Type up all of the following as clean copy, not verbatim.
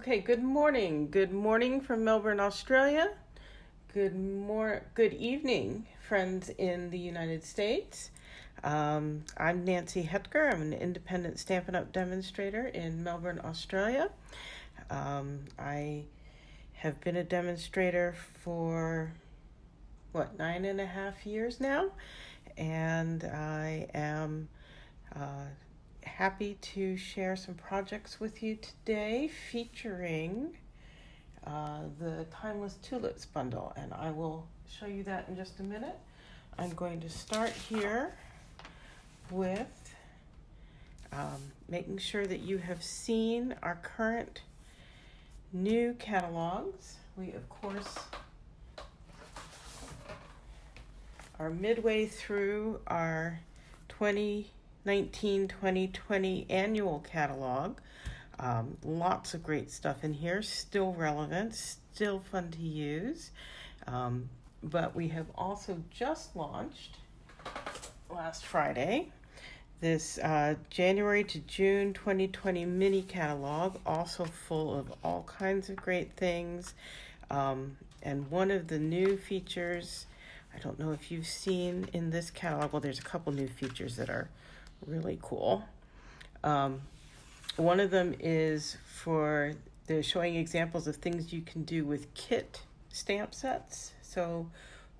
Okay, good morning. Good morning from Melbourne, Australia. Good evening, friends in the United States. I'm Nancy Hetker. I'm an independent Stampin' Up! Demonstrator in Melbourne, Australia. I have been a demonstrator for, 9.5 years now, and I am happy to share some projects with you today featuring the Timeless Tulips bundle, and I will show you that in just a minute. I'm going to start here with making sure that you have seen our current new catalogs. We, of course, are midway through our 2019-2020 annual catalog. Lots of great stuff in here, still relevant, still fun to use. But we have also just launched last Friday this January to June 2020 mini catalog, also full of all kinds of great things. And one of the new features, I don't know if you've seen in this catalog, well, there's a couple new features that are really cool. One of them is they're showing examples of things you can do with kit stamp sets. So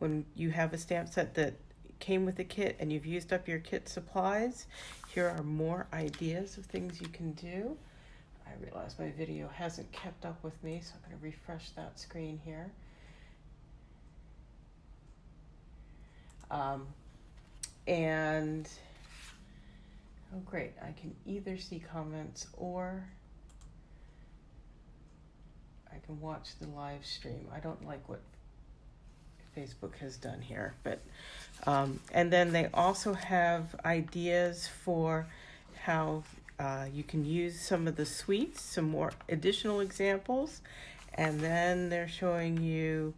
when you have a stamp set that came with a kit and you've used up your kit supplies, here are more ideas of things you can do. I realize my video hasn't kept up with me, so I'm going to refresh that screen here. Oh great, I can either see comments or I can watch the live stream. I don't like what Facebook has done here, but and then they also have ideas for how you can use some of the suites, some more additional examples, and then they're showing you,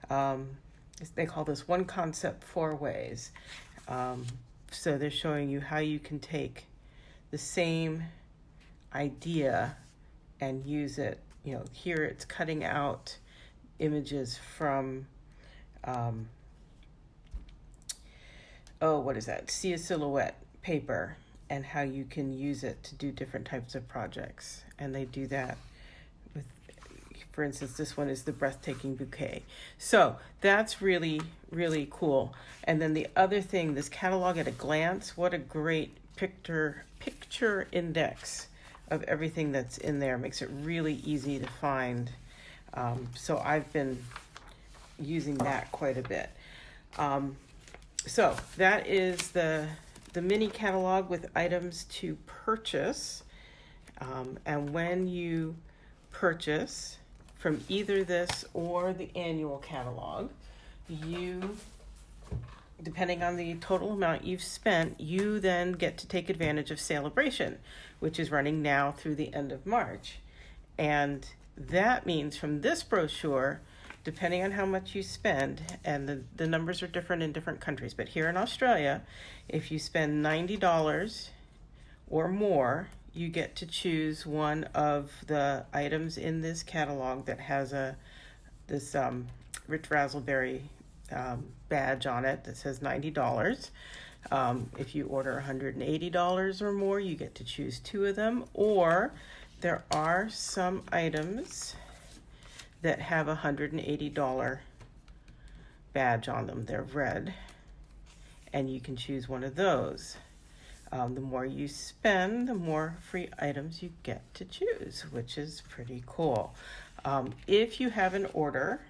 they call this one concept 4 ways. So they're showing you how you can take the same idea and use it. Here it's cutting out images from, See a Silhouette paper, and how you can use it to do different types of projects. And they do that with, for instance, this one is the Breathtaking Bouquet. So that's really, really cool. And then the other thing, this catalog at a glance, what a great picture index of everything that's in there. Makes it really easy to find. So I've been using that quite a bit. So that is the mini catalog with items to purchase. And when you purchase from either this or the annual catalog, depending on the total amount you've spent, you then get to take advantage of Celebration, which is running now through the end of March. And that means from this brochure, depending on how much you spend, and the numbers are different in different countries, but here in Australia, if you spend $90 or more, you get to choose one of the items in this catalog that has this Rich Razzleberry badge on it that says $90. If you order $180 or more, you get to choose 2 of them. Or there are some items that have a $180 badge on them. They're red, and you can choose one of those. The more you spend, the more free items you get to choose, which is pretty cool. If you have an order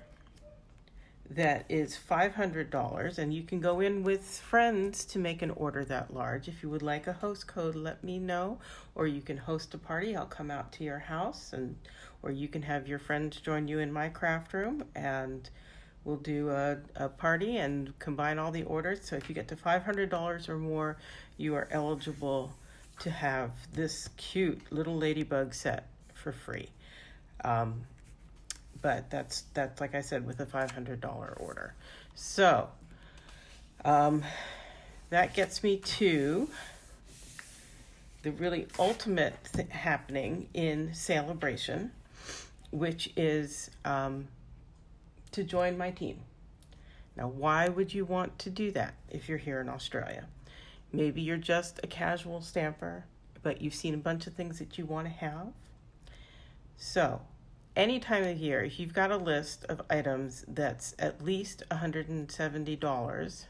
that is $500, and you can go in with friends to make an order that large. If you would like a host code, let me know, or you can host a party. I'll come out to your house, or you can have your friends join you in my craft room, and we'll do a party and combine all the orders. So if you get to $500 or more, you are eligible to have this cute little ladybug set for free. But that's like I said, with a $500 order. So that gets me to the really ultimate happening in Celebration, which is to join my team. Now, why would you want to do that if you're here in Australia? Maybe you're just a casual stamper, but you've seen a bunch of things that you want to have. So, any time of year, if you've got a list of items that's at least $170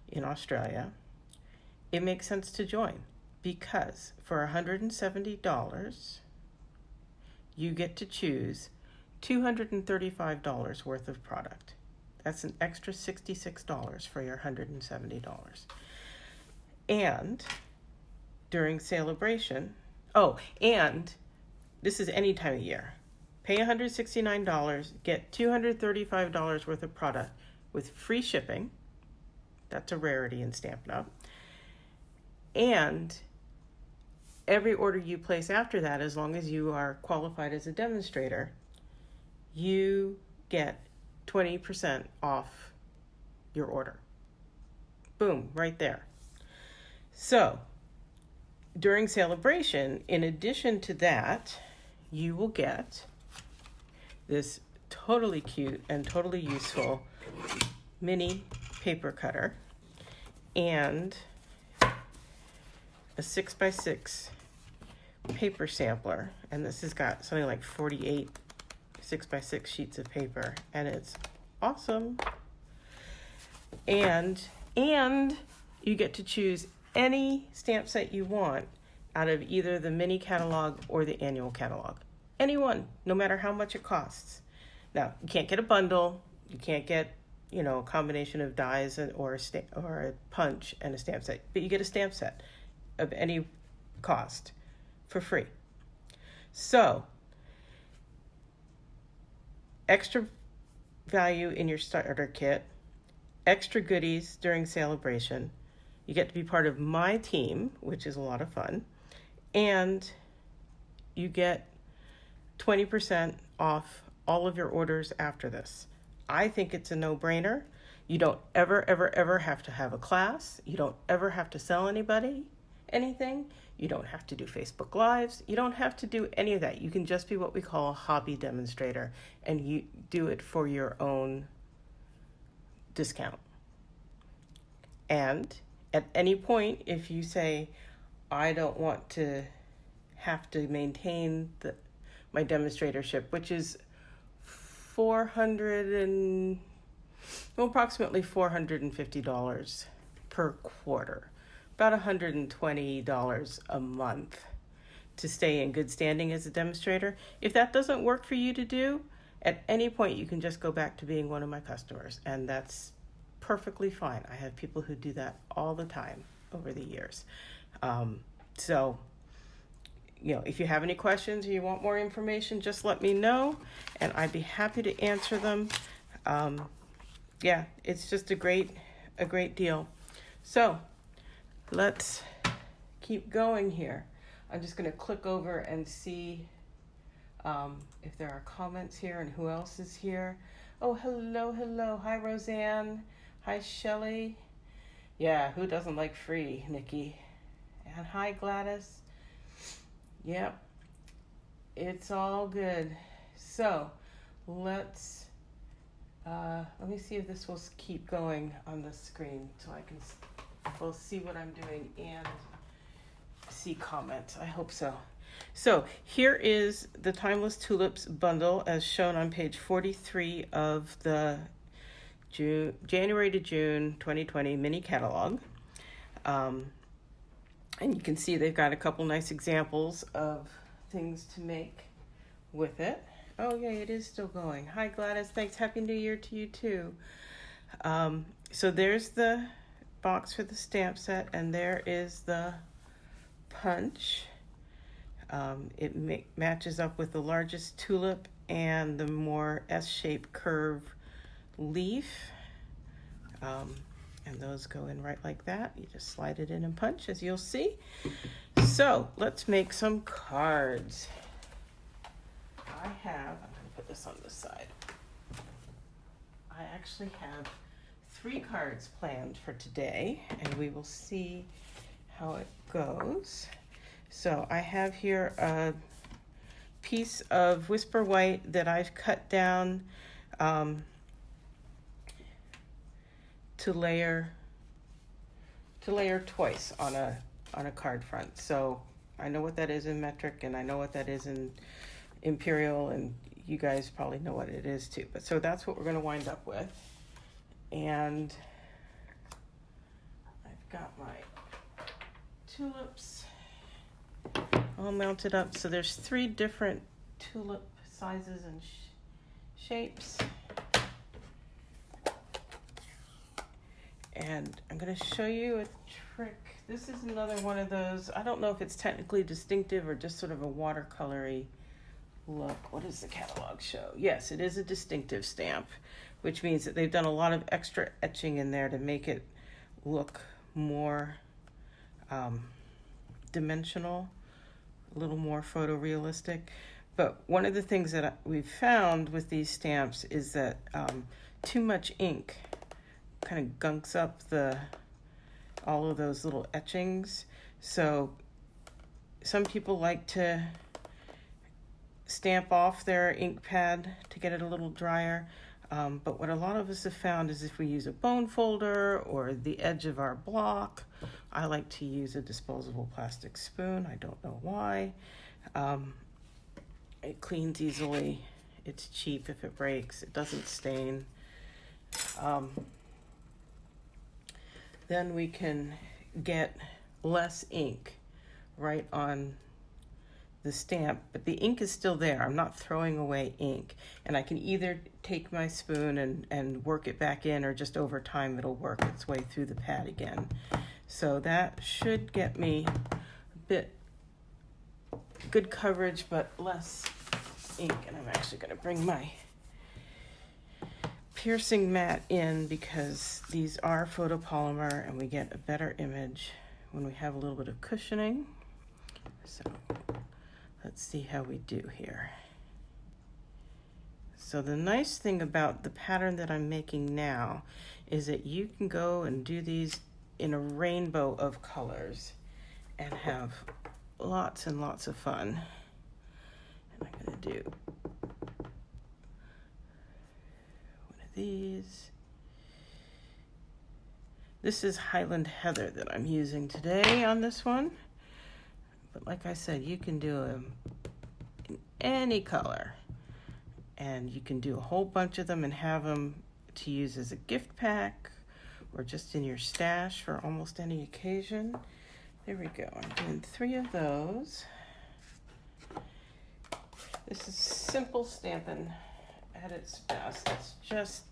in Australia, it makes sense to join, because for $170, you get to choose $235 worth of product. That's an extra $66 for your $170. And during celebration, and this is any time of year, pay $169, get $235 worth of product with free shipping. That's a rarity in Stampin' Up. And every order you place after that, as long as you are qualified as a demonstrator, you get 20% off your order. Boom, right there. So, during celebration, in addition to that, you will get this totally cute and totally useful mini paper cutter and a 6x6 paper sampler. And this has got something like 48 6x6 sheets of paper, and it's awesome. And you get to choose any stamp set you want out of either the mini catalog or the annual catalog. Any one, no matter how much it costs. Now, you can't get a bundle. You can't get, a combination of dies or a punch and a stamp set. But you get a stamp set of any cost for free. So, extra value in your starter kit, extra goodies during celebration. You get to be part of my team, which is a lot of fun. And you get 20% off all of your orders after this. I think it's a no-brainer. You don't ever have to have a class. You don't ever have to sell anybody anything. You don't have to do Facebook Lives. You don't have to do any of that. You can just be what we call a hobby demonstrator, and you do it for your own discount. And at any point, if you say, I don't want to have to maintain my demonstratorship, which is approximately $450 per quarter, about $120 a month to stay in good standing as a demonstrator. If that doesn't work for you to do, at any point you can just go back to being one of my customers, and that's perfectly fine. I have people who do that all the time over the years. So, if you have any questions or you want more information, just let me know, and I'd be happy to answer them. It's just a great deal. So, let's keep going here. I'm just going to click over and see if there are comments here and who else is here. Oh, hello. Hi, Roseanne. Hi, Shelley. Yeah, who doesn't like free, Nikki? And hi, Gladys. Yep, it's all good. So, let me see if this will keep going on the screen so I can both see what I'm doing and see comments. I hope so. So, here is the Timeless Tulips bundle as shown on page 43 of the January to June 2020 mini catalog. And you can see they've got a couple nice examples of things to make with it. Oh, yeah, it is still going. Hi, Gladys. Thanks. Happy New Year to you, too. So there's the box for the stamp set, and there is the punch. It matches up with the largest tulip and the more S-shaped curve leaf. And those go in right like that. You just slide it in and punch, as you'll see. So let's make some cards. I'm going to put this on the side. I actually have 3 cards planned for today, and we will see how it goes. So I have here a piece of Whisper White that I've cut down to layer twice on a card front. So I know what that is in metric, and I know what that is in imperial, and you guys probably know what it is too. But so that's what we're going to wind up with. And I've got my tulips all mounted up. So there's 3 different tulip sizes and shapes. And I'm going to show you a trick. This is another one of those, I don't know if it's technically distinctive or just sort of a watercolory look. What does the catalog show? Yes, it is a distinctive stamp, which means that they've done a lot of extra etching in there to make it look more dimensional, a little more photorealistic. But one of the things that we've found with these stamps is that too much ink kind of gunks up all of those little etchings. So some people like to stamp off their ink pad to get it a little drier. But what a lot of us have found is if we use a bone folder or the edge of our block, I like to use a disposable plastic spoon. I don't know why. It cleans easily. It's cheap if it breaks. It doesn't stain. Then we can get less ink right on the stamp, but the ink is still there. I'm not throwing away ink, and I can either take my spoon and work it back in, or just over time it'll work its way through the pad again. So that should get me a bit good coverage but less ink. And I'm actually going to bring my piercing mat in because these are photopolymer and we get a better image when we have a little bit of cushioning. So let's see how we do here. So the nice thing about the pattern that I'm making now is that you can go and do these in a rainbow of colors and have lots and lots of fun. And I'm going to do one of these. This is Highland Heather that I'm using today on this one. But like I said, you can do them in any color. And you can do a whole bunch of them and have them to use as a gift pack or just in your stash for almost any occasion. There we go. I'm doing 3 of those. This is simple stamping at its best. It's just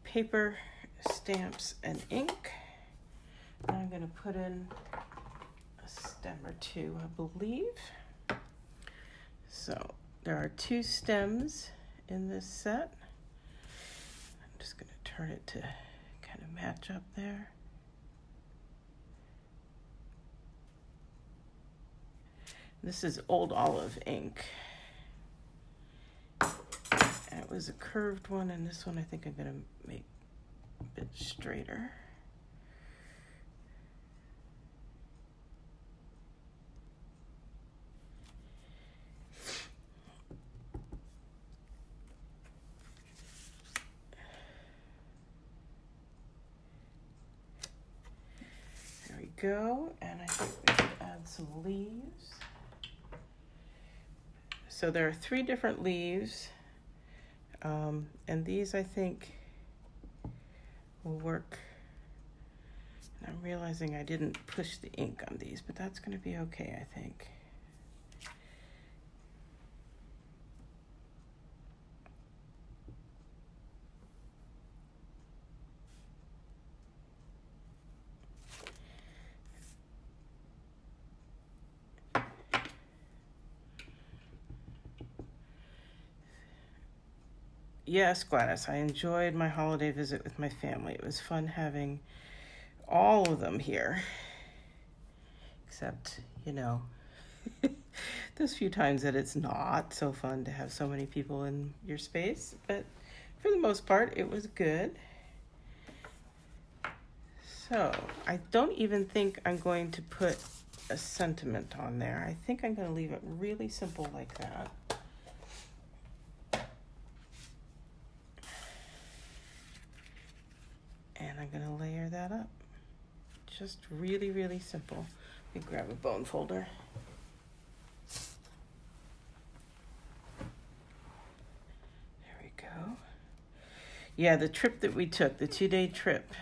paper, stamps, and ink. And I'm going to put in a stem or 2, I believe. So there are 2 stems in this set. I'm just going to turn it to kind of match up there. This is Old Olive ink. And it was a curved one, and this one I think I'm going to make a bit straighter. There we go, and I think we could add some leaves. So there are 3 different leaves, and these I think will work. And I'm realizing I didn't push the ink on these, but that's going to be okay, I think. Yes, Gladys, I enjoyed my holiday visit with my family. It was fun having all of them here. Except, those few times that it's not so fun to have so many people in your space. But for the most part, it was good. So I don't even think I'm going to put a sentiment on there. I think I'm going to leave it really simple like that. And I'm going to layer that up. Just really, really simple. Let me grab a bone folder. There we go. Yeah, the trip that we took, the 2-day trip,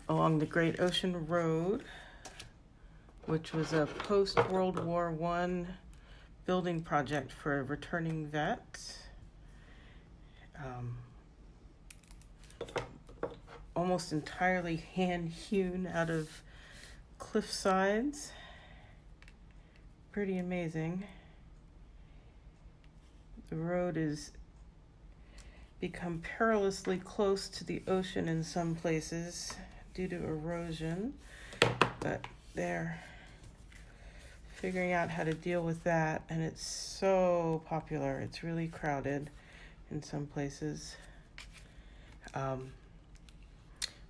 along the Great Ocean Road, which was a post-World War I building project for returning vets. Almost entirely hand-hewn out of cliff sides. Pretty amazing. The road is become perilously close to the ocean in some places due to erosion, but they're figuring out how to deal with that, and it's so popular. It's really crowded in some places.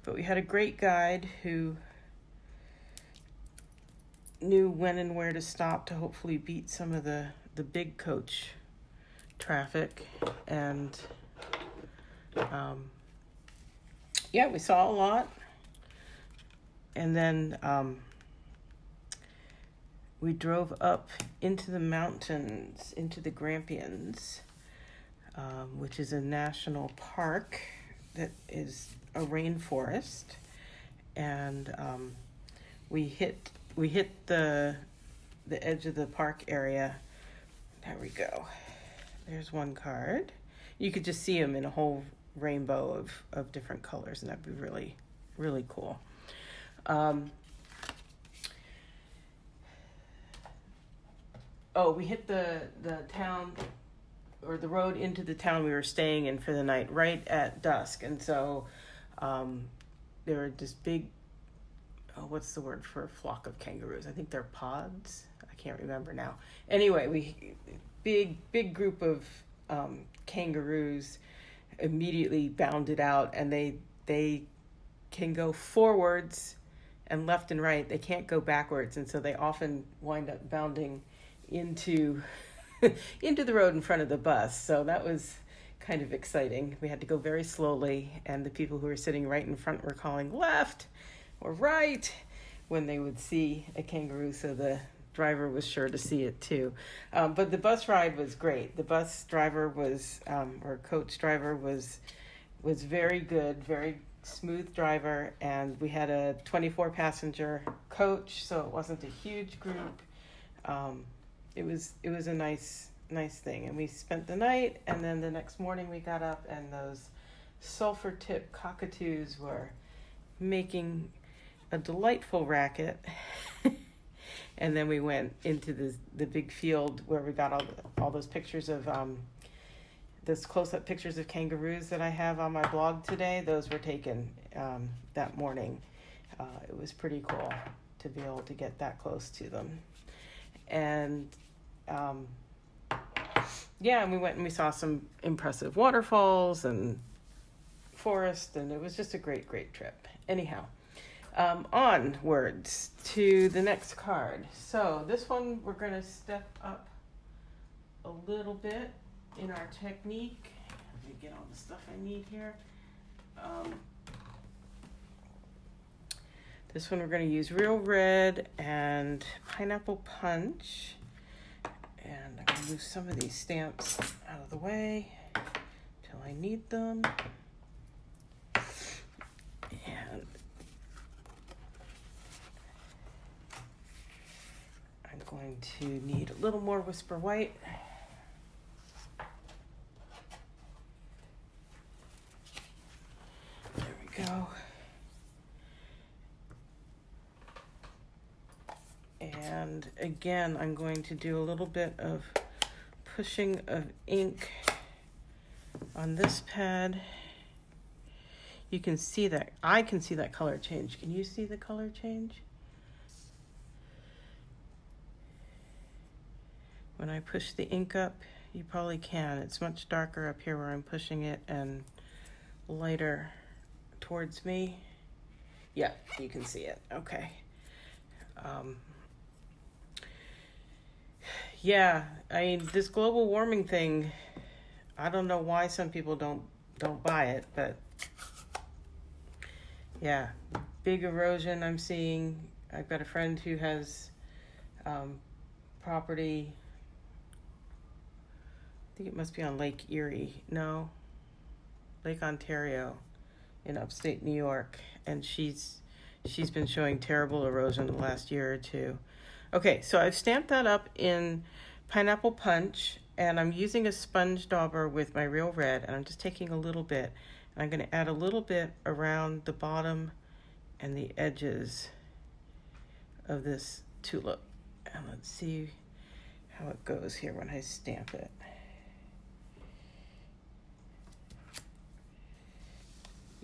But we had a great guide who knew when and where to stop to hopefully beat some of the big coach traffic. And yeah, we saw a lot. And then we drove up into the mountains, into the Grampians, which is a national park that is a rainforest, and we hit the edge of the park area. There we go. There's one card. You could just see them in a whole rainbow of different colors, and that'd be really, really cool. We hit the town, or the road into the town we were staying in for the night right at dusk, and so there were this big, what's the word for a flock of kangaroos? I think they're pods. I can't remember now. Anyway, big group of kangaroos immediately bounded out, and they can go forwards and left and right. They can't go backwards, and so they often wind up bounding into the road in front of the bus. So that was kind of exciting. We had to go very slowly, and the people who were sitting right in front were calling left or right when they would see a kangaroo, so the driver was sure to see it too. But the bus ride was great. The bus driver was, or coach driver was very good, very smooth driver, and we had a 24 passenger coach, so it wasn't a huge group. It was a nice thing, and we spent the night, and then the next morning we got up, and those sulfur tip cockatoos were making a delightful racket. And then we went into the big field where we got all those pictures of those close-up pictures of kangaroos that I have on my blog today. Those were taken that morning. It was pretty cool to be able to get that close to them. And and we went and we saw some impressive waterfalls and forest, and it was just a great trip. Anyhow, onwards to the next card. So this one, we're going to step up a little bit in our technique. Let me get all the stuff I need here. This one we're going to use Real Red and Pineapple Punch. And I'm going to move some of these stamps out of the way till I need them. And I'm going to need a little more Whisper White. There we go. And again, I'm going to do a little bit of pushing of ink on this pad. You can see that, I can see that color change. Can you see the color change? When I push the ink up, you probably can. It's much darker up here where I'm pushing it and lighter towards me. Yeah, you can see it. Okay. Um, yeah, I mean, this global warming thing, I don't know why some people don't buy it, but yeah, big erosion I'm seeing. I've got a friend who has property. I think it must be on Lake Erie. No, Lake Ontario in upstate New York, and she's been showing terrible erosion the last year or two. Okay, so I've stamped that up in Pineapple Punch, and I'm using a sponge dauber with my Real Red, and I'm just taking a little bit, and I'm going to add a little bit around the bottom and the edges of this tulip. And let's see how it goes here when I stamp it.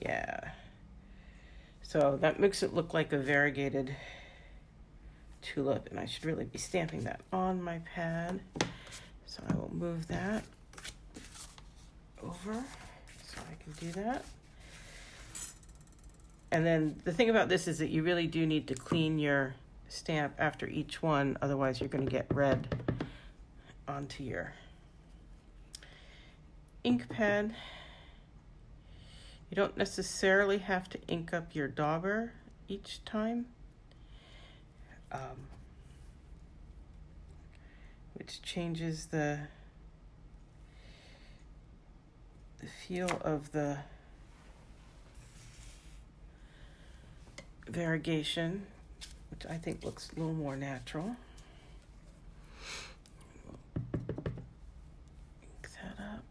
Yeah. So that makes it look like a variegated tulip, and I should really be stamping that on my pad. So I will move that over so I can do that. And then the thing about this is that you really do need to clean your stamp after each one, otherwise you're going to get red onto your ink pad. You don't necessarily have to ink up your dauber each time, which changes the feel of the variegation, which I think looks a little more natural. Ink that up.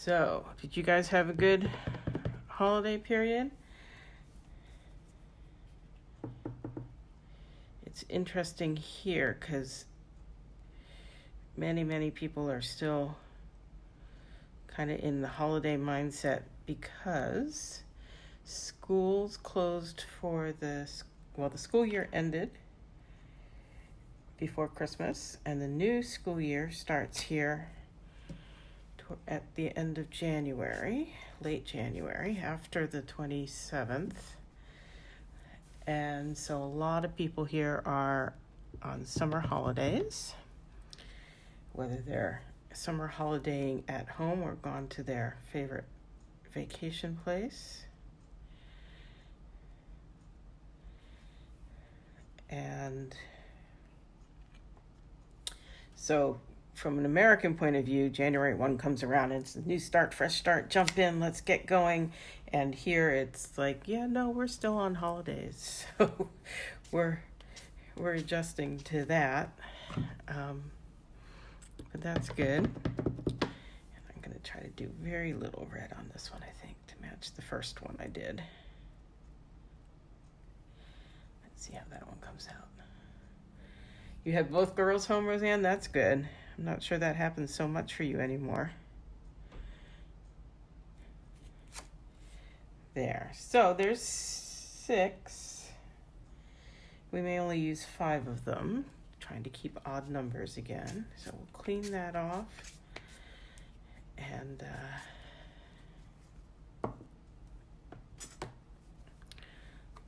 So, did you guys have a good holiday period? It's interesting here because many people are still kind of in the holiday mindset because schools closed for the school year ended before Christmas, and the new school year starts here at the end of January, late January, after the 27th. And so a lot of people here are on summer holidays, whether they're summer holidaying at home or gone to their favorite vacation place. And so from an American point of view, January 1 comes around and it's a new start, fresh start, jump in, let's get going. And here it's like, yeah, no, we're still on holidays. So we're adjusting to that. But that's good. And I'm going to try to do very little red on this one, I think, to match the first one I did. Let's see how that one comes out. You have both girls home, Roseanne? That's good. I'm not sure that happens so much for you anymore. There. So there's 6. We may only use 5 of them. Trying to keep odd numbers again. So we'll clean that off. And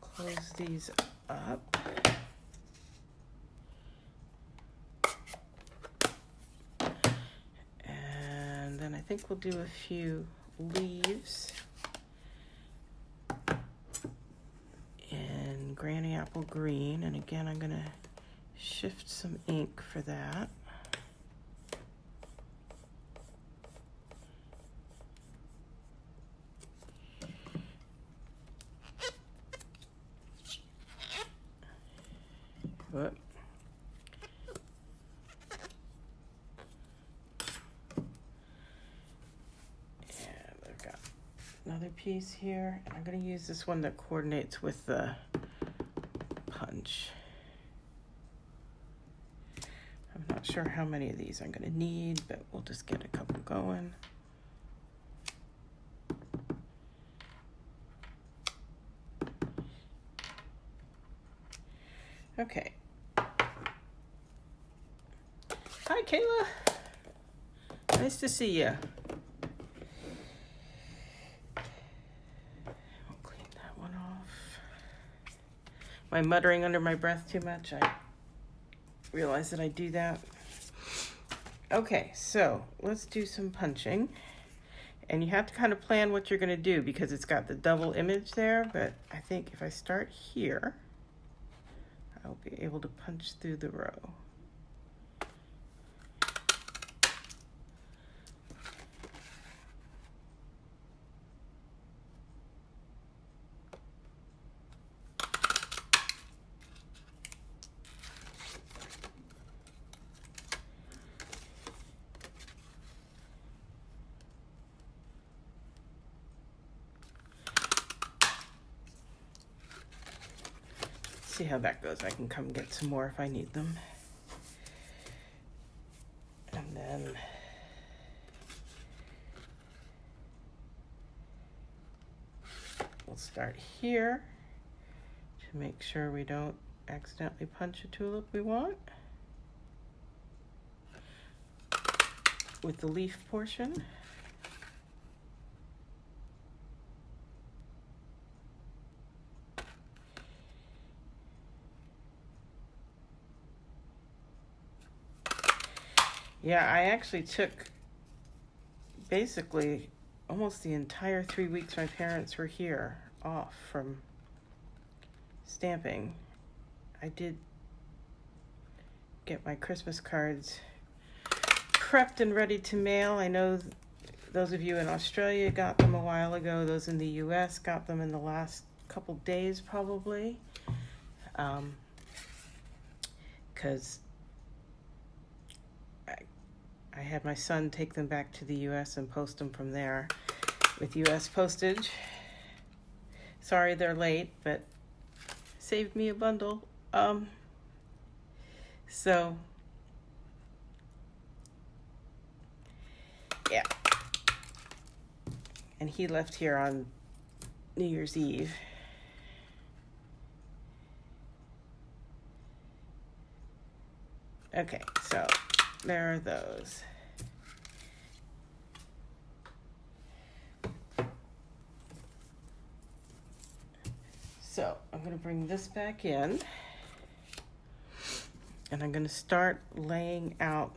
close these up. And I think we'll do a few leaves in Granny Apple Green. And again, I'm going to shift some ink for that. Whoop. Another piece here, and I'm going to use this one that coordinates with the punch. I'm not not sure how many of these I'm going to need, but we'll just get a couple going. Okay. Hi, Kayla. Nice to see you. I'll clean that one off. Am I muttering under my breath too much? I realize that I do that. Okay, so let's do some punching. And you have to kind of plan what you're going to do because it's got the double image there, but I think if I start here, I'll be able to punch through the row. See how that goes. I can come get some more if I need them. And then we'll start here to make sure we don't accidentally punch a tulip we want with the leaf portion. Yeah, I actually took basically almost the entire 3 weeks my parents were here off from stamping. I did get my Christmas cards prepped and ready to mail. I know those of you in Australia got them a while ago. Those in the US got them in the last couple days probably. Because I had my son take them back to the US and post them from there with US postage. Sorry they're late, but saved me a bundle. So yeah. And he left here on New Year's Eve. Okay, so there are those. So I'm going to bring this back in and I'm going to start laying out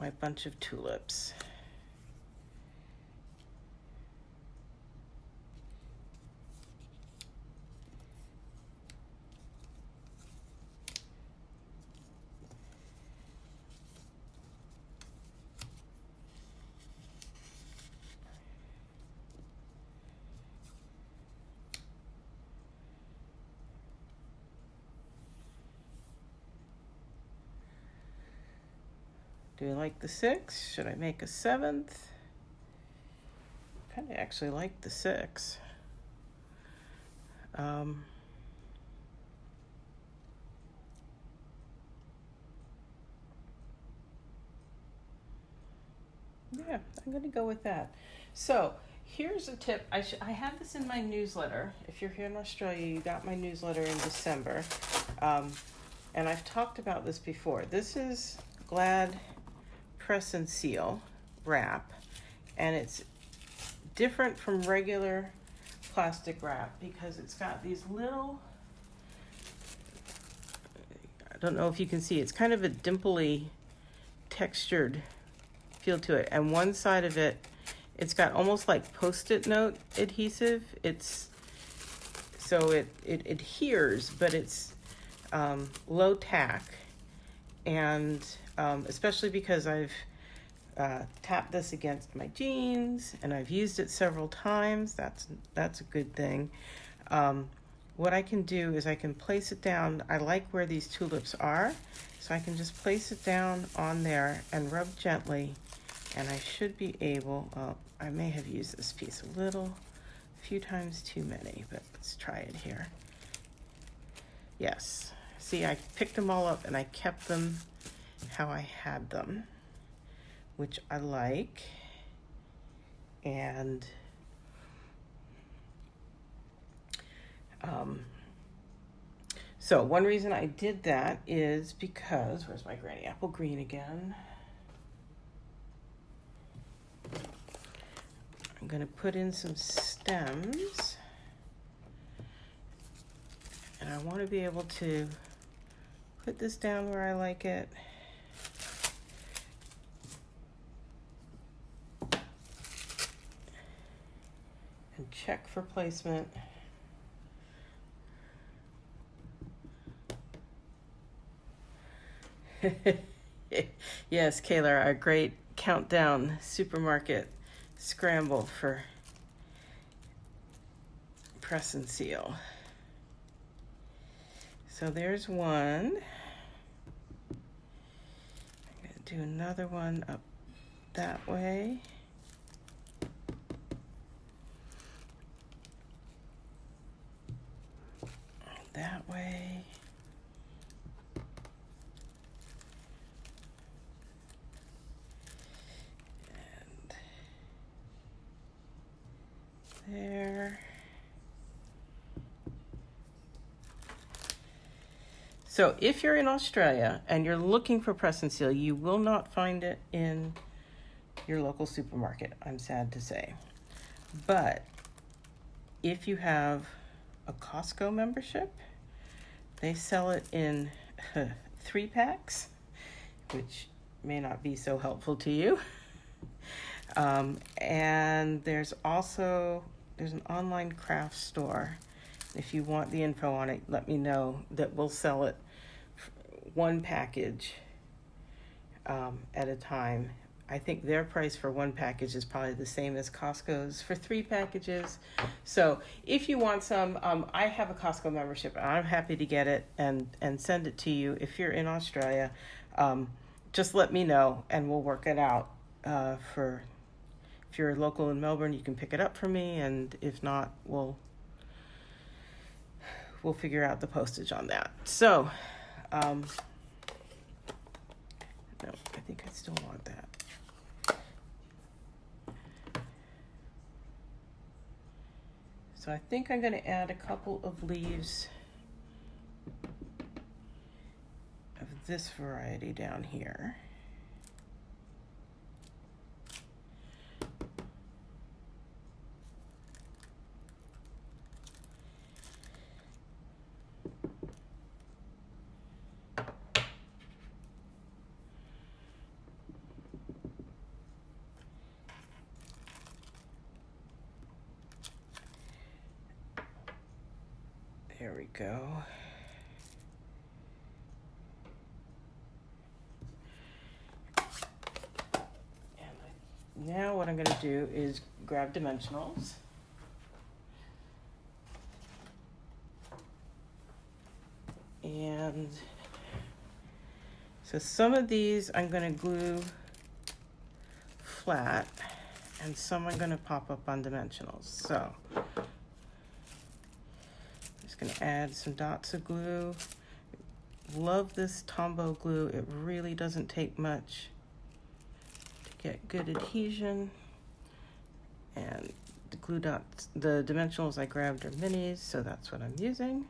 my bunch of tulips. Do I like the 6? Should I make a 7th? I kind of actually like the 6. Yeah, I'm going to go with that. So here's a tip. I had this in my newsletter. If you're here in Australia, you got my newsletter in December. And I've talked about this before. This is Glad Press and Seal wrap, and it's different from regular plastic wrap because it's got these little, I don't know if you can see, it's kind of a dimply textured feel to it, and one side of it, it's got almost like Post-it note adhesive. It's so it adheres, but it's low tack, and especially because I've tapped this against my jeans and I've used it several times. That's a good thing. What I can do is I can place it down. I like where these tulips are, so I can just place it down on there and rub gently, and I should be able, I may have used this piece a few times too many, but let's try it here. Yes. See, I picked them all up and I kept them how I had them, which I like. And so one reason I did that is because, where's my Granny Apple Green again? I'm going to put in some stems. And I want to be able to put this down where I like it. And check for placement. Yes, Kayla, our great countdown supermarket scramble for press and seal. So there's one. I'm going to do another one up that way. That way. And there. So if you're in Australia and you're looking for press and seal, you will not find it in your local supermarket, I'm sad to say. But if you have a Costco membership, they sell it in 3-packs, which may not be so helpful to you. And there's an online craft store. If you want the info on it, let me know. That will sell it one package at a time. I think their price for one package is probably the same as Costco's for 3 packages. So if you want some, I have a Costco membership. I'm happy to get it and send it to you. If you're in Australia, just let me know and we'll work it out. If you're local in Melbourne, you can pick it up for me, and if not, we'll figure out the postage on that. So, no, I think I still want that. So I think I'm going to add a couple of leaves of this variety down here. There we go. And now what I'm going to do is grab dimensionals. And so some of these I'm going to glue flat, and some I'm going to pop up on dimensionals. So going to add some dots of glue. Love this Tombow glue. It really doesn't take much to get good adhesion. And the glue dots, the dimensionals I grabbed are minis, so that's what I'm using.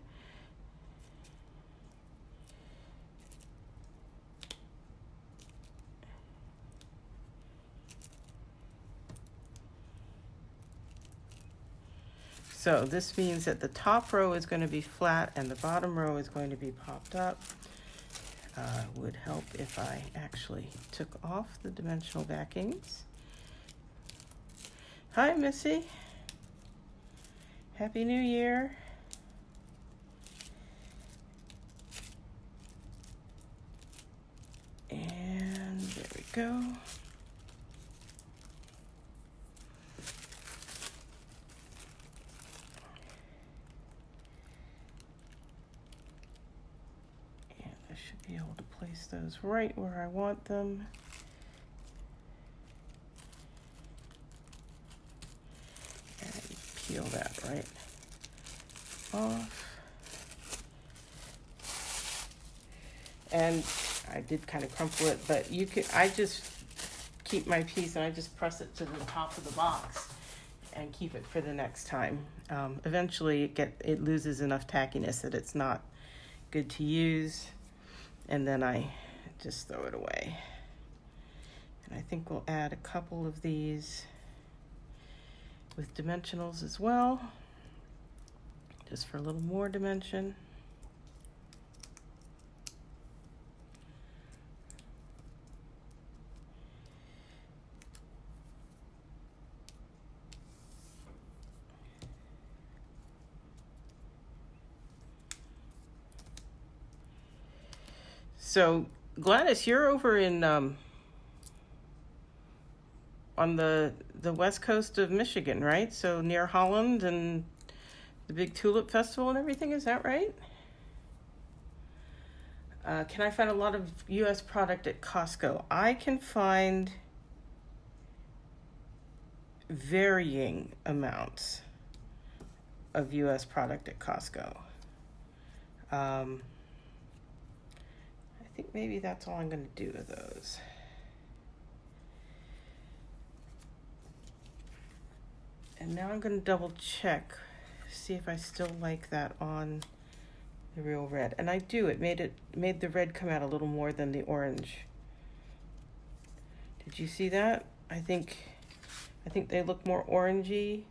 So this means that the top row is going to be flat and the bottom row is going to be popped up. Would help if I actually took off the dimensional backings. Hi, Missy. Happy New Year. And there we go. Be able to place those right where I want them. And peel that right off. And I did kind of crumple it, but you could, I just keep my piece and I just press it to the top of the box and keep it for the next time. Eventually it loses enough tackiness that it's not good to use, and then I just throw it away. And I think we'll add a couple of these with dimensionals as well, just for a little more dimension. So Gladys, you're over in on the west coast of Michigan, right? So near Holland and the big tulip festival and everything, is that right? Can I find a lot of U.S. product at Costco? I can find varying amounts of U.S. product at Costco. I think maybe that's all I'm going to do with those. And now I'm going to double check, see if I still like that on the Real Red. And I do. It made the red come out a little more than the orange. Did you see that? I think they look more orangey,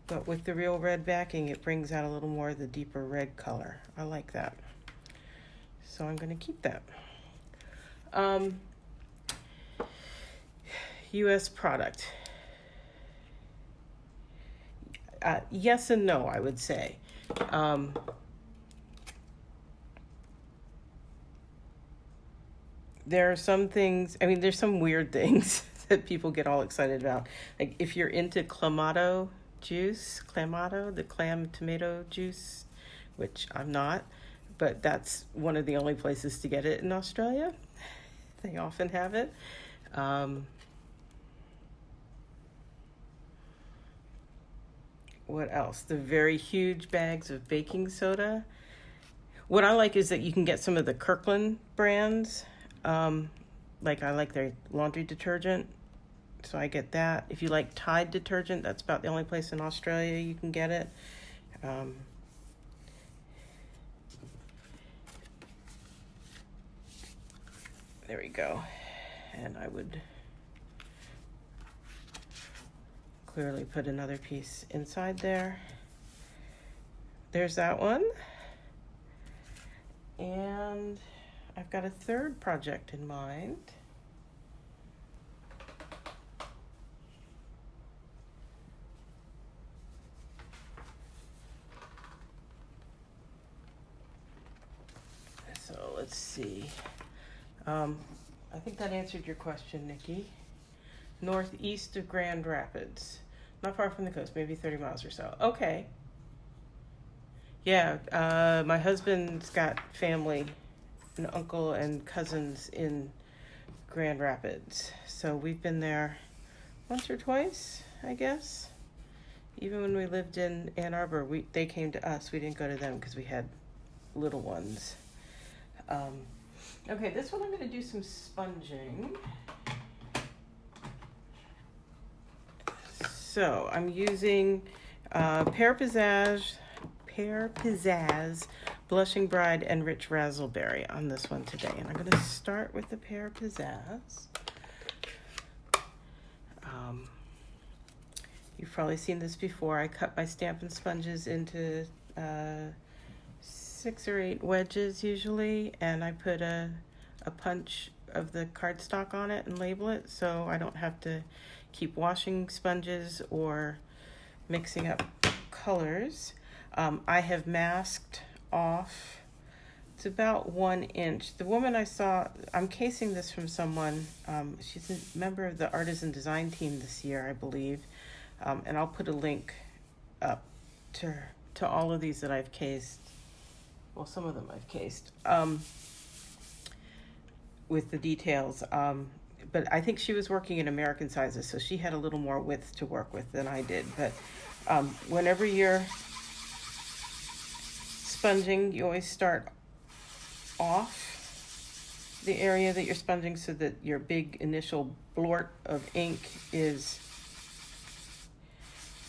but with the Real Red backing, it brings out a little more of the deeper red color. I like that. So I'm going to keep that. U.S. product. Yes and no, I would say. There are some things, I mean, there's some weird things that people get all excited about. Like if you're into Clamato juice, the clam tomato juice, which I'm not, but that's one of the only places to get it in Australia. They often have it. What else? The very huge bags of baking soda. What I like is that you can get some of the Kirkland brands. Like I like their laundry detergent, so I get that. If you like Tide detergent, that's about the only place in Australia you can get it. There we go. And I would clearly put another piece inside there. There's that one. And I've got a third project in mind. So let's see. I think that answered your question, Nikki. Northeast of Grand Rapids. Not far from the coast, maybe 30 miles or so. Okay. Yeah, my husband's got family, an uncle and cousins in Grand Rapids. So we've been there once or twice, I guess. Even when we lived in Ann Arbor, they came to us. We didn't go to them because we had little ones. Okay, this one I'm going to do some sponging. So I'm using Pear Pizzazz, Blushing Bride, and Rich Razzleberry on this one today. And I'm going to start with the Pear Pizzazz. You've probably seen this before. I cut my Stampin' Sponges into 6 or 8 wedges usually, and I put a punch of the cardstock on it and label it, so I don't have to keep washing sponges or mixing up colors. I have masked off. It's about 1 inch. The woman I saw, I'm casing this from someone. She's a member of the artisan design team this year, I believe. And I'll put a link up to all of these that I've cased. Well, some of them I've cased with the details. But I think she was working in American sizes, so she had a little more width to work with than I did. But whenever you're sponging, you always start off the area that you're sponging so that your big initial blort of ink is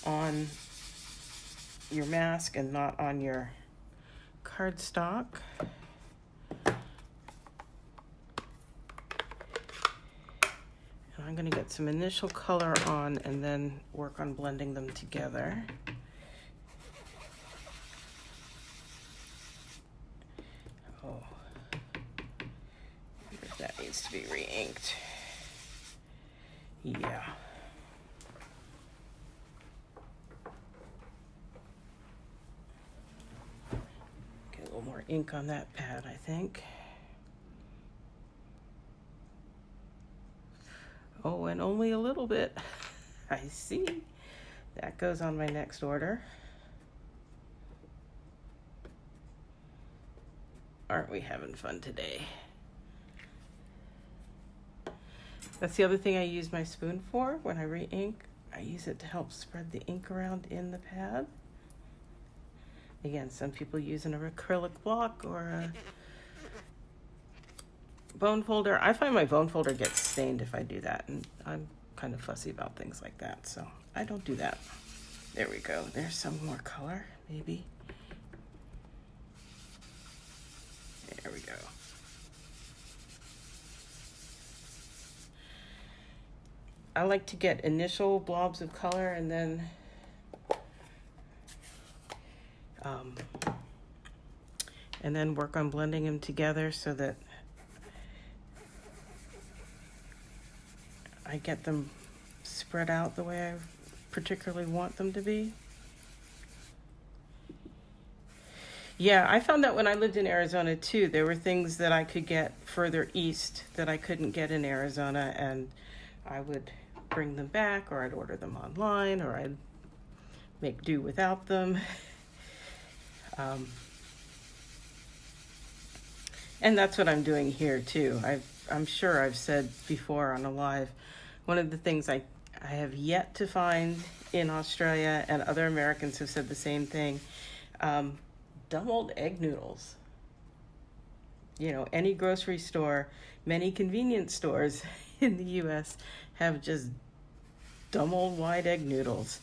on your mask and not on your cardstock. And I'm going to get some initial color on and then work on blending them together. Oh, that needs to be re-inked. Yeah. Get a little more ink on that pad, I think. Oh, and only a little bit. I see. That goes on my next order. Aren't we having fun today? That's the other thing I use my spoon for when I re-ink. I use it to help spread the ink around in the pad. Again, some people use an acrylic block or a bone folder. I find my bone folder gets stained if I do that, and I'm kind of fussy about things like that, so I don't do that. There we go. There's some more color, maybe. There we go. I like to get initial blobs of color and then work on blending them together so that I get them spread out the way I particularly want them to be. Yeah, I found that when I lived in Arizona too, there were things that I could get further east that I couldn't get in Arizona, and I would bring them back, or I'd order them online, or I'd make do without them. And that's what I'm doing here too. I'm sure I've said before on a live, one of the things I have yet to find in Australia, and other Americans have said the same thing, dumb old egg noodles. You know, any grocery store, many convenience stores in the US have just dumb old white egg noodles.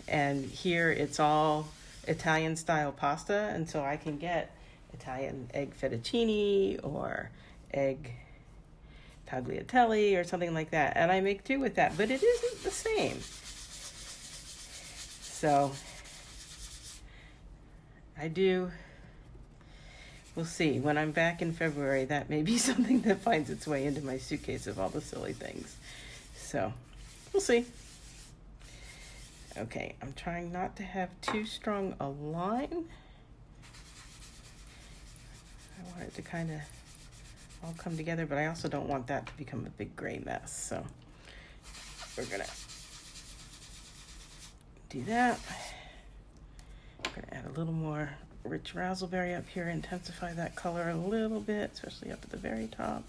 And here it's all Italian style pasta, and so I can get Italian egg fettuccine or egg tagliatelle or something like that, and I make do with that, but it isn't the same. So we'll see. When I'm back in February, that may be something that finds its way into my suitcase of all the silly things. So we'll see. Okay, I'm trying not to have too strong a line. I want it to kind of all come together, but I also don't want that to become a big gray mess. So we're gonna do that. I'm gonna add a little more rich raspberry up here, intensify that color a little bit, especially up at the very top.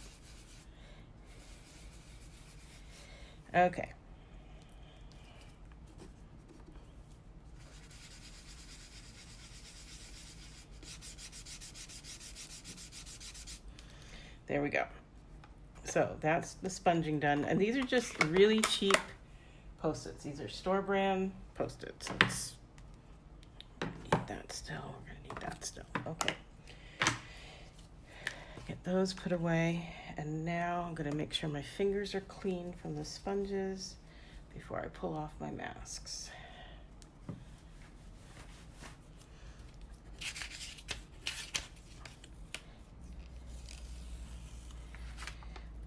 Okay. There we go. So that's the sponging done. And these are just really cheap Post-its. These are store brand Post-its. We're gonna need that still. We're gonna need that still. Okay. Get those put away. And now I'm gonna make sure my fingers are clean from the sponges before I pull off my masks.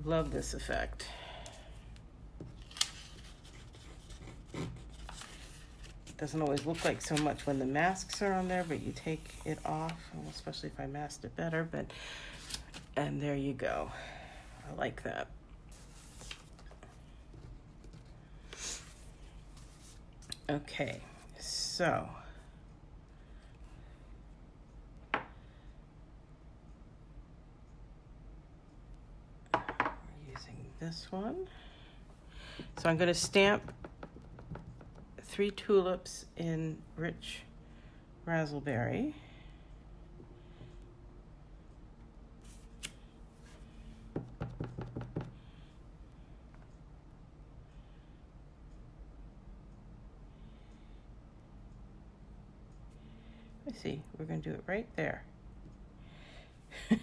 Love this effect. It doesn't always look like so much when the masks are on there, but you take it off, especially if I masked it better, and there you go. I like that. Okay, so this one. So I'm going to stamp 3 tulips in rich raspberry. me see, we're going to do it right there. And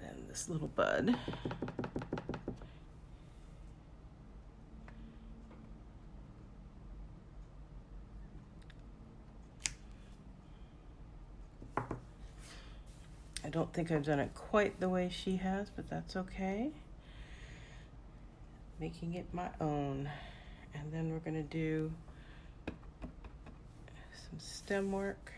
then this little bud. I don't think I've done it quite the way she has, but that's okay. Making it my own. And then we're going to do some stem work.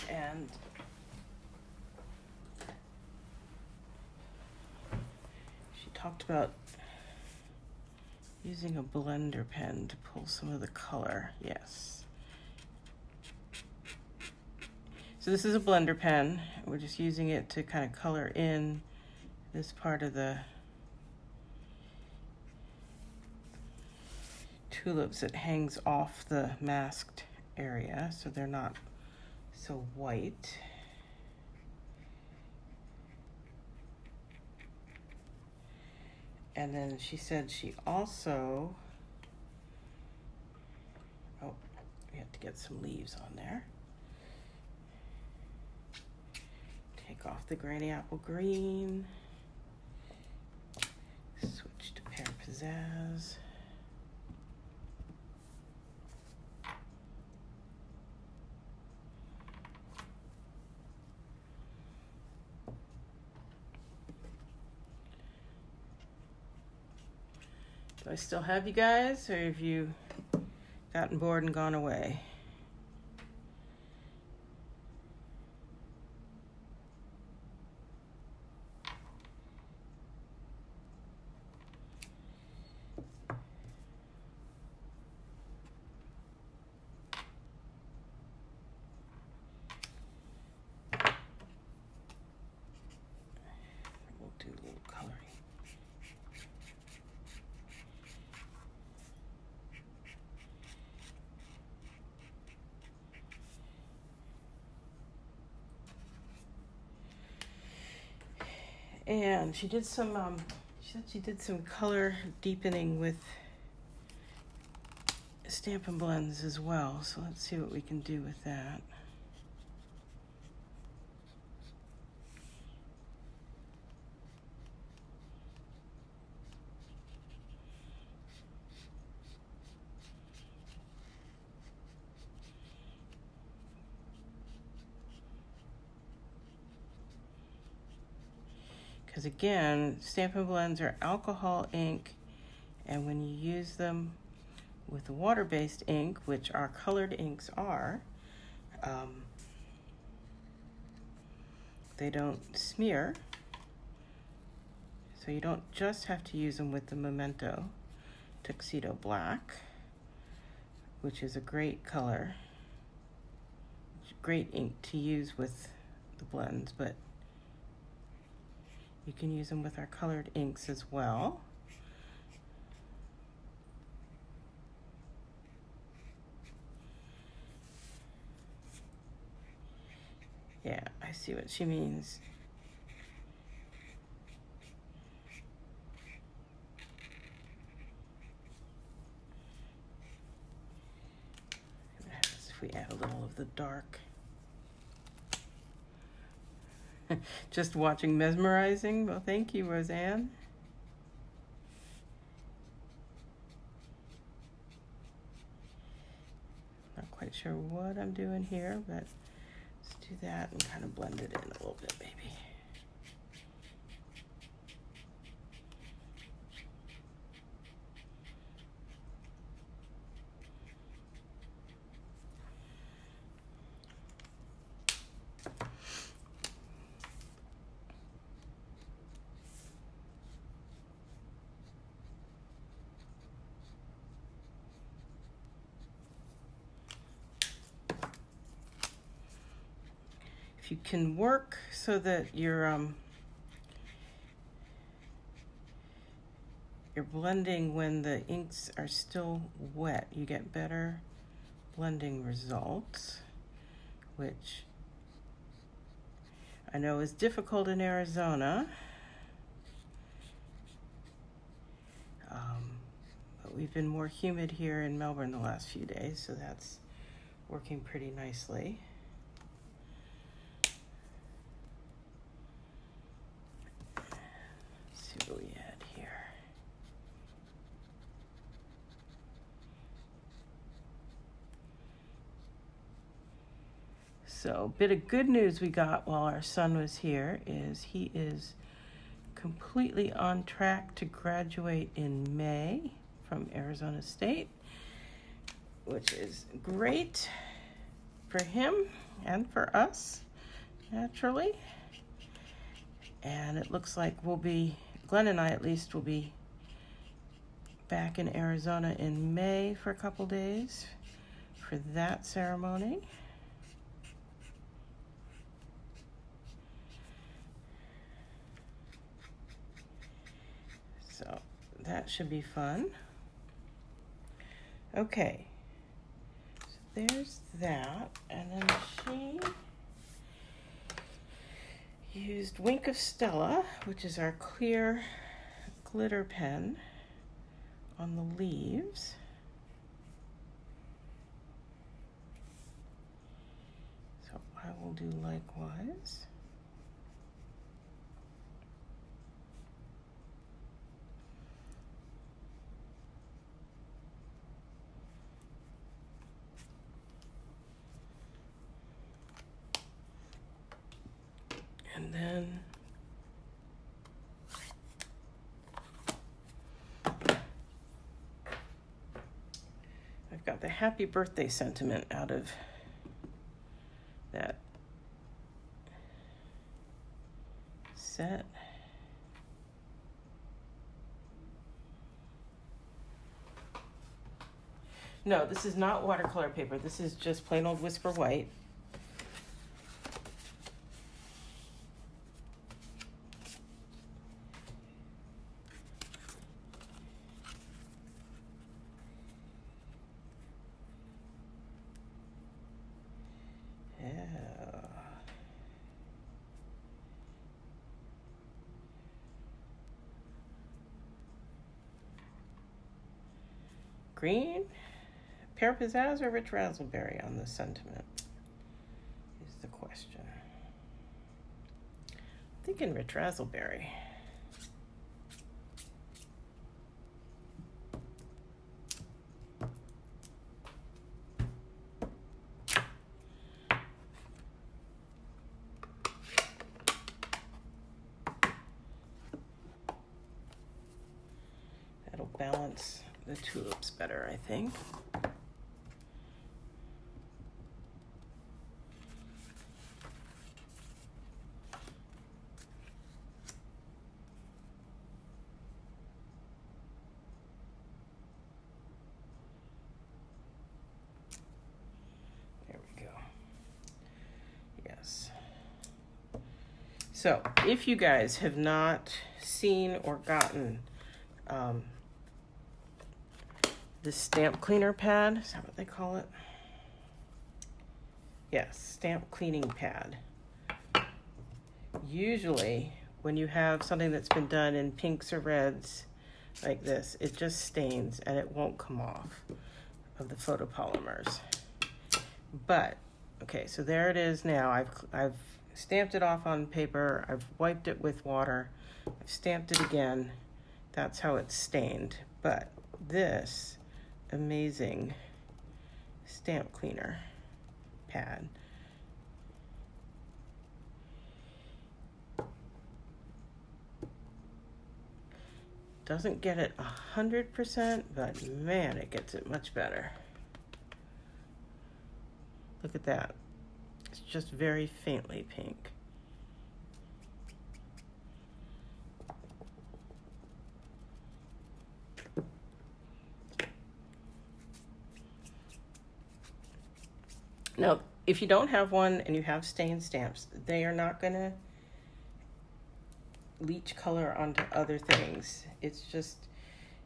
And she talked about using a blender pen to pull some of the color. Yes. So this is a blender pen. We're just using it to kind of color in this part of the tulips that hangs off the masked area, so they're not so white. And then she said she also, oh, we have to get some leaves on there. Take off the Granny Apple Green. Switch to Pear Pizzazz. Do I still have you guys, or have you gotten bored and gone away? We'll do a little coloring. And she did some, she said she did some color deepening with Stampin' Blends as well. So let's see what we can do with that. Because again, Stampin' Blends are alcohol ink, and when you use them with water-based ink, which our colored inks are, they don't smear. So you don't just have to use them with the Memento Tuxedo Black, which is a great color, great ink to use with the blends, but you can use them with our colored inks as well. Yeah, I see what she means. What happens if we add a little of the dark? Just watching mesmerizing. Well, thank you, Roseanne. Not quite sure what I'm doing here, but let's do that and kind of blend it in a little bit, maybe. If if you can work so that you're blending when the inks are still wet, you get better blending results, which I know is difficult in Arizona. But we've been more humid here in Melbourne the last few days, so that's working pretty nicely. Let's see what we had here. So, a bit of good news we got while our son was here is he is completely on track to graduate in May from Arizona State, which is great for him and for us, naturally. And it looks like Glenn and I at least will be back in Arizona in May for a couple days for that ceremony. So that should be fun. Okay, so there's that, and then she used Wink of Stella, which is our clear glitter pen, on the leaves. So I will do likewise. And then I've got the happy birthday sentiment out of that set. No, this is not watercolor paper. This is just plain old Whisper White. Green, Pear Pizzazz, or Rich Razzleberry on the sentiment is the question. I'm thinking Rich Razzleberry. That'll balance the tulips better, I think. There we go. Yes. So, if you guys have not seen or gotten the stamp cleaner pad, is that what they call it? Yes, stamp cleaning pad. Usually, when you have something that's been done in pinks or reds like this, it just stains and it won't come off of the photopolymers. But, okay, so there it is now. I've stamped it off on paper. I've wiped it with water. I've stamped it again. That's how it's stained. But this amazing stamp cleaner pad doesn't get it 100%, but man, it gets it much better. Look at that. It's just very faintly pink. Now, if you don't have one and you have stain stamps, they are not going to leach color onto other things. It's just,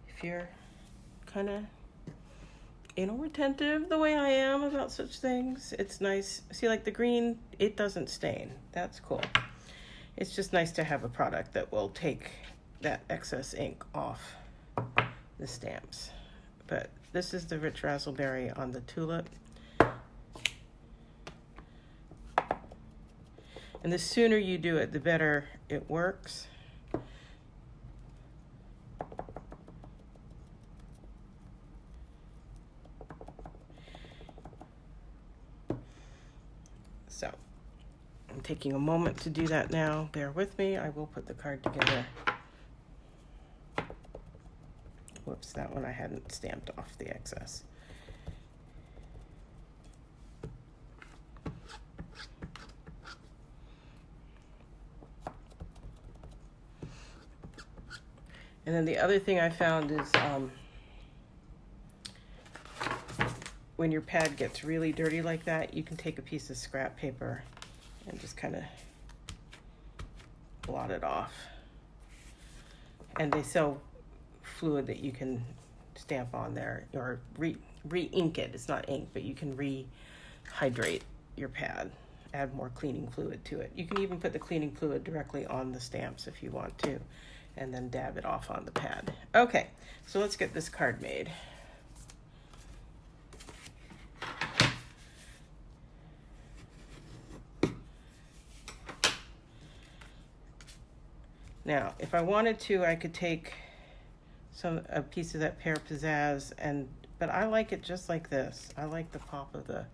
if you're kind of anal retentive the way I am about such things, it's nice. See, like the green, it doesn't stain. That's cool. It's just nice to have a product that will take that excess ink off the stamps. But this is the Rich Razzleberry on the tulip. And the sooner you do it, the better it works. So I'm taking a moment to do that now. Bear with me. I will put the card together. Whoops, that one I hadn't stamped off the excess. And then the other thing I found is when your pad gets really dirty like that, you can take a piece of scrap paper and just kind of blot it off. And they sell fluid that you can stamp on there or re-ink it. It's not ink, but you can rehydrate your pad, add more cleaning fluid to it. You can even put the cleaning fluid directly on the stamps if you want to, and then dab it off on the pad. Okay, so let's get this card made. Now, if I wanted to, I could take a piece of that Pear Pizzazz, but I like it just like this. I like the pop of the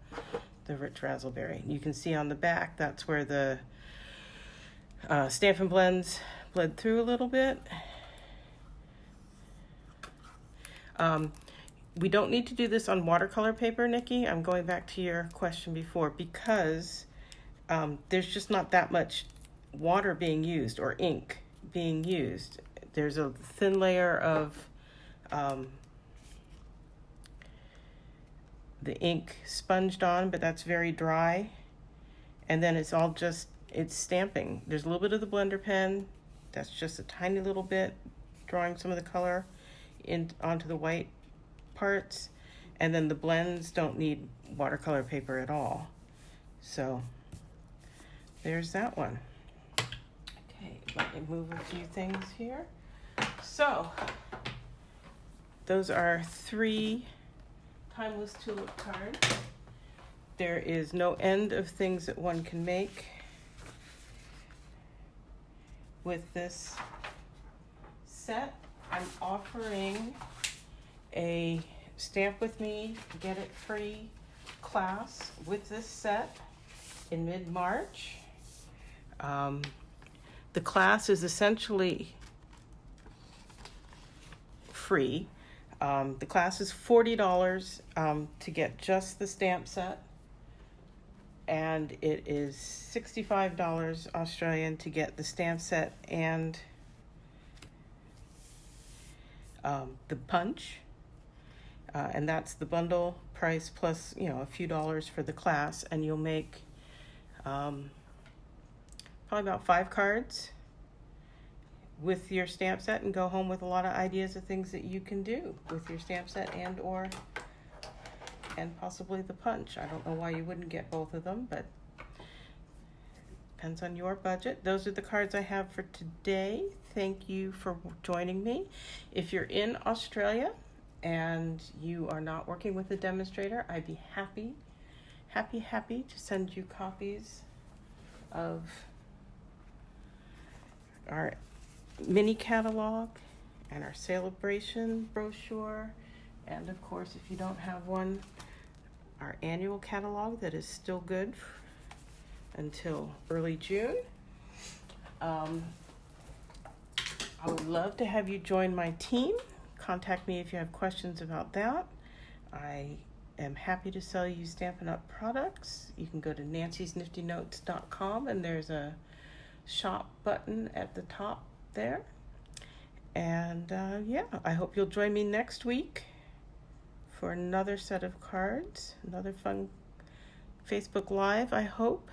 Rich Razzleberry. You can see on the back, that's where the Stampin' Blends bled through a little bit. We don't need to do this on watercolor paper, Nikki. I'm going back to your question before, because there's just not that much water being used or ink being used. There's a thin layer of the ink sponged on, but that's very dry. And then it's all just, it's stamping. There's a little bit of the blender pen. That's just a tiny little bit, drawing some of the color onto the white parts. And then the blends don't need watercolor paper at all. So there's that one. Okay, let me move a few things here. So those are 3 Timeless Tulip cards. There is no end of things that one can make with this set. I'm offering a Stamp With Me, Get It Free class with this set in mid-March. The class is essentially free. The class is $40 to get just the stamp set, and it is $65 Australian to get the stamp set and the punch, and that's the bundle price plus a few dollars for the class, and you'll make probably about 5 cards with your stamp set and go home with a lot of ideas of things that you can do with your stamp set and possibly the punch. I don't know why you wouldn't get both of them, but depends on your budget. Those are the cards I have for today. Thank you for joining me. If you're in Australia and you are not working with a demonstrator, I'd be happy to send you copies of our mini catalog and our celebration brochure, and of course, if you don't have one, our annual catalog that is still good until early June. I would love to have you join my team. Contact me if you have questions about that. I am happy to sell you Stampin' Up! Products. You can go to nancysniftynotes.com, and there's a shop button at the top there. And I hope you'll join me next week for another set of cards, another fun Facebook Live, I hope.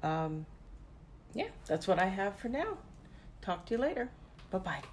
Yeah, that's what I have for now. Talk to you later. Bye-bye.